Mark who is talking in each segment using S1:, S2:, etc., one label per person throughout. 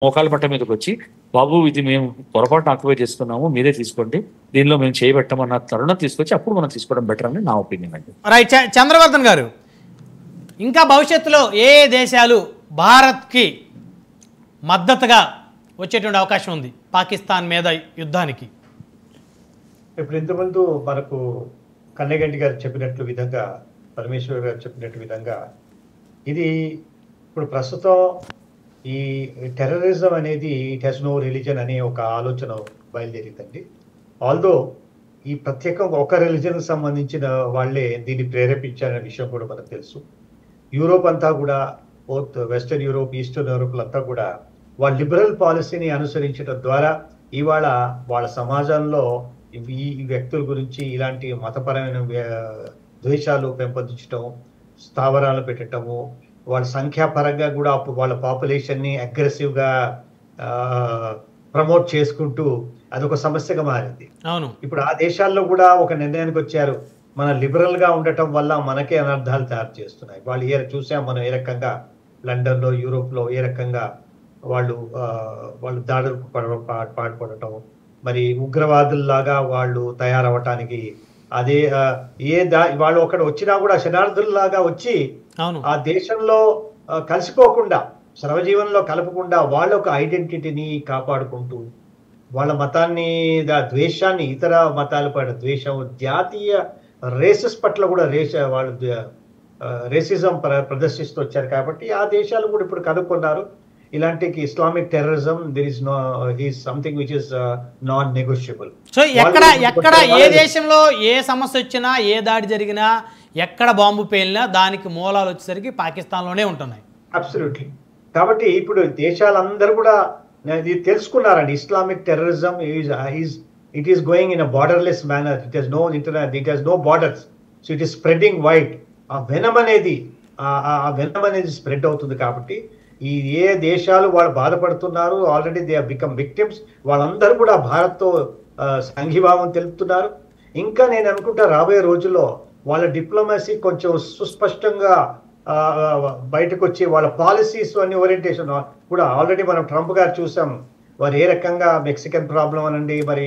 S1: మోకాళ్ళ పట్ట మీదకి వచ్చి బాబు ఇది మేము పొరపాటున ఆక్యుపై చేస్తున్నాము మీరే తీసుకోండి దీనిలో మేము చేయబెట్టమన్న తరుణం తీసుకొచ్చి అప్పుడు మనం తీసుకోవడం బెటర్ అని నా ఒపీనియన్ అండి.
S2: రైట్. చంద్రవర్ధన్ గారు, ఇంకా భవిష్యత్తులో ఏ దేశాలు భారత్కి మద్దతుగా వచ్చేటువంటి అవకాశం ఉంది పాకిస్తాన్ మీద యుద్ధానికి?
S3: ఇప్పుడు ఇంతకుముందు మనకు కన్నెగంటి గారు చెప్పినట్లు విధంగా, పరమేశ్వర్ గారు చెప్పినట్టు విధంగా, ఇది ఇప్పుడు ప్రస్తుతం ఈ టెర్రరిజం అనేది ఇట్ హ్యాస్ నో రిలీజన్ అనే ఒక ఆలోచన బయలుదేరిందండి. ఆల్దో ఈ ప్రత్యేకంగా ఒక రిలీజన్కి సంబంధించిన వాళ్ళే దీన్ని ప్రేరేపించారనే విషయం కూడా మనకు తెలుసు. యూరోప్ అంతా కూడా, బోత్ వెస్టర్న్ యూరోప్, ఈస్టర్న్ యూరోప్లంతా కూడా వాళ్ళ లిబరల్ పాలసీని అనుసరించడం ద్వారా ఇవాళ వాళ్ళ సమాజంలో ఈ వ్యక్తుల గురించి ఇలాంటి మతపరమైన ద్వేషాలు పెంపొందించడం, స్థావరాలు పెట్టడము, వాళ్ళ సంఖ్యాపరంగా కూడా వాళ్ళ పాపులేషన్ని అగ్రెసివ్గా ప్రమోట్ చేసుకుంటూ అదొక సమస్యగా మారింది.
S2: అవును.
S3: ఇప్పుడు ఆ దేశాల్లో కూడా ఒక నిర్ణయానికి వచ్చారు, మన లిబరల్ గా ఉండటం వల్ల మనకే అనర్థాలు తయారు చేస్తున్నాయి. వాళ్ళు చూసాం మనం ఏ రకంగా లండన్ లో, యూరోప్ లో ఏ రకంగా వాళ్ళు దాడులకు పాటుపడటం, మరి ఉగ్రవాదుల్లాగా వాళ్ళు తయారవటానికి అదే వాళ్ళు ఒకటి వచ్చినా కూడా శనార్థుల్లాగా వచ్చి ఆ దేశంలో కలిసిపోకుండా, సర్వజీవనంలో కలపకుండా వాళ్ళ ఒక ఐడెంటిటీని కాపాడుకుంటూ వాళ్ళ మతాన్ని, ద్వేషాన్ని, ఇతర మతాల పైన ద్వేషం, జాతీయ రేసెస్ పట్ల కూడా వాళ్ళు రేసిజం ప్రదర్శిస్తూ వచ్చారు. కాబట్టి ఆ దేశాలు కూడా ఇప్పుడు కనుక్కున్నారు ఇలాంటి Islamic terrorism is something which is non negotiable.
S2: So ఎక్కడ ఏ దేశంలో ఏ సమస్య వచ్చినా, ఏ దాడి జరిగినా, ఎక్కడ బాంబు పేలినా దానికి మూలాలు వచ్చేసరికి పాకిస్తాన్లోనే ఉంటున్నాయి.
S3: అబ్సల్యూట్లీ. కాబట్టి ఇప్పుడు దేశాలందరూ కూడా ఇది తెలుసుకున్నారండి. Islamic terrorism it is going in a borderless manner. It has no borders. So it is spreading wide. ఆ వెనం అనేది స్ప్రెడ్ అవుతుంది. కాబట్టి ఏ దేశాలు వాళ్ళు బాధపడుతున్నారు, already they have become victims, వాళ్ళందరూ కూడా భారత్తో సంఘీభావం తెలుపుతున్నారు. ఇంకా నేను అనుకుంటా రాబోయే రోజుల్లో వాళ్ళ డిప్లొమసీ కొంచెం సుస్పష్టంగా బయటకు వచ్చి వాళ్ళ పాలసీస్ అన్ని ఓరియంటేషన్ కూడా ఆల్రెడీ మనం ట్రంప్ గారు చూసాం. వారు ఏ రకంగా మెక్సికన్ ప్రాబ్లం అనండి, మరి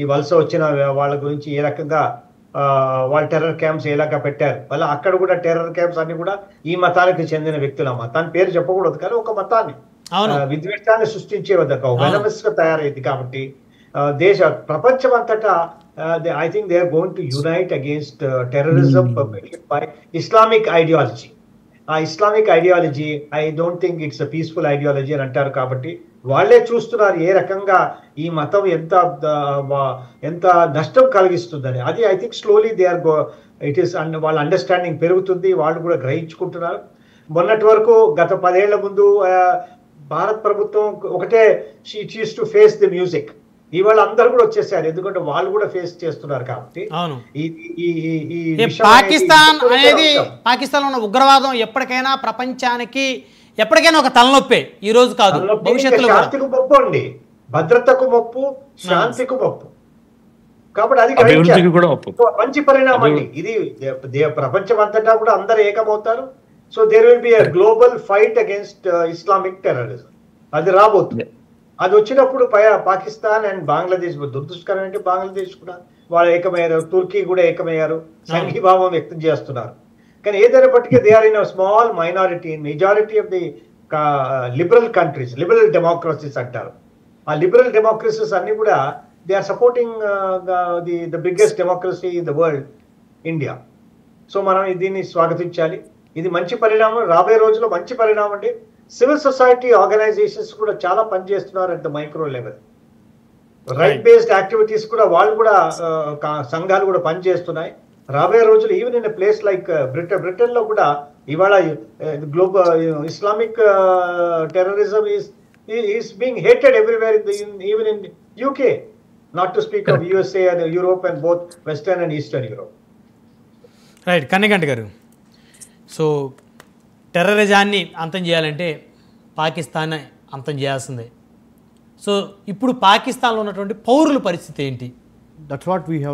S3: ఈ వలస వచ్చిన వాళ్ళ గురించి ఏ రకంగా వాళ్ళు టెర్రర్ క్యాంప్స్ ఎలాగా పెట్టారు. మళ్ళీ అక్కడ కూడా టెర్రర్ క్యాంప్స్ అన్ని కూడా ఈ మతానికి చెందిన వ్యక్తుల మతాన్ని పేరు చెప్పకూడదు, కానీ ఒక మతాన్ని విద్వేషాన్ని సృష్టించే విధంగా వెనమస్ గా తయారైంది. కాబట్టి ప్రపంచం అంతటా I think they are going to unite against terrorism by Islamic ideology. ఆ Islamic ideology I don't think it's a peaceful ideology అని అంటారు. కాబట్టి వాళ్ళే చూస్తున్నారు ఏ రకంగా ఈ మతం ఎంత నష్టం కలిగిస్తుందని. అది I think slowly they are it is వాళ్ళ అండర్స్టాండింగ్ పెరుగుతుంది, వాళ్ళు కూడా గ్రహించుకుంటున్నారు. మొన్నటి వరకు గత 10 ఏళ్ల ముందు భారత ప్రభుత్వం ఒకటే she used to face the music. ఇవాళ అందరూ కూడా వచ్చేసారు, ఎందుకంటే వాళ్ళు కూడా ఫేస్ చేస్తున్నారు. కాబట్టి
S2: పాకిస్తాన్ అనేది, పాకిస్తాన్ ఉన్న ఉగ్రవాదం ఎప్పటికైనా ప్రపంచానికి ఎప్పటికైనా ఒక తలనొప్పే, ఈ రోజు కాదు భవిష్యత్తులో.
S3: శాంతికి ముప్పు అండి, భద్రతకు ముప్పు, శాంతికి ముప్పు. కాబట్టి అది మంచి పరిణామం అండి. ఇది ప్రపంచం అంతటా కూడా అందరు ఏకమవుతారు. So there will be a global fight against Islamic terrorism. అది రాబోతుంది. అది వచ్చినప్పుడు పాకిస్తాన్ అండ్ బంగ్లాదేశ్, దురదృష్టకరం అంటే బంగ్లాదేశ్ కూడా వాళ్ళు ఏకమయ్యారు, తుర్కీ కూడా ఏకమయ్యారు, సంఘీభావం వ్యక్తం చేస్తున్నారు. కానీ ఏదైనప్పటికీ they are in a small minority. Majority of the liberal countries, liberal democracies అంటారు, ఆ లిబరల్ డెమోక్రసీస్ అన్ని కూడా they are supporting the biggest democracy in the world, India. So మనం దీన్ని స్వాగతించాలి. ఇది మంచి పరిణామం, రాబోయే రోజుల్లో మంచి పరిణామం అండి. సివిల్ సొసైటీ ఆర్గనైజేషన్స్ కూడా చాలా పనిచేస్తున్నారు at the micro level. Right based activities కూడా వాళ్ళు కూడా సంఘాలు కూడా పనిచేస్తున్నాయి. రాబోయే రోజులు even in a place like Britain లో కూడా ఇవాళ global Islamic terrorism is being hated everywhere even in UK, not to speak of USA and Europe and both western and eastern Europe.
S2: Right. Kanneganti గారు, సో టెర్రరిజాన్ని అంతం చేయాలంటే పాకిస్తాన్ అంతం చేయాల్సిందే. So ఇప్పుడు పాకిస్తాన్లో ఉన్నటువంటి పౌరుల పరిస్థితి ఏంటి?
S4: That's what we have